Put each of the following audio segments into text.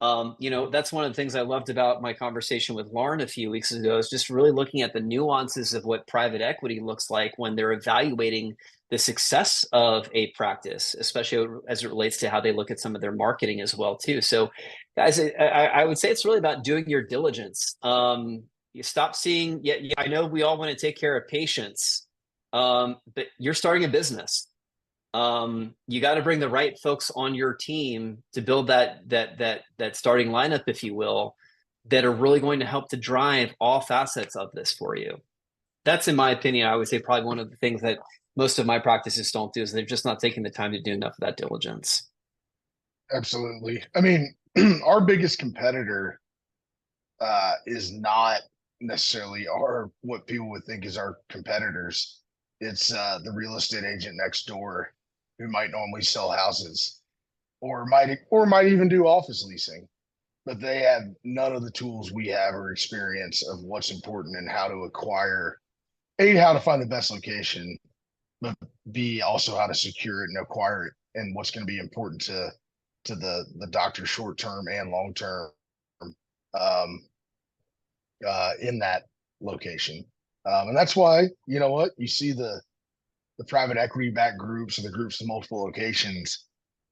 That's one of the things I loved about my conversation with Lauren a few weeks ago is just really looking at the nuances of what private equity looks like when they're evaluating the success of a practice, especially as it relates to how they look at some of their marketing as well too. So, guys, I would say it's really about doing your diligence. You stop seeing. Yeah, I know we all want to take care of patients, but you're starting a business. You got to bring the right folks on your team to build that starting lineup, if you will, that are really going to help to drive all facets of this for you. That's, in my opinion, I would say probably one of the things that most of my practices don't do is they're just not taking the time to do enough of that diligence. Absolutely. I mean, our biggest competitor is not necessarily our what people would think is our competitors. It's the real estate agent next door who might normally sell houses or might even do office leasing, but they have none of the tools we have or experience of what's important and how to acquire a how to find the best location, but b also how to secure it and acquire it and what's going to be important to the doctor short term and long term um, in that location. And that's why, you know what, you see the private equity backed groups or the groups with multiple locations,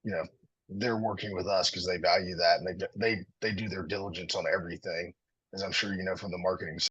you know, they're working with us because they value that and they do their diligence on everything, as I'm sure you know from the marketing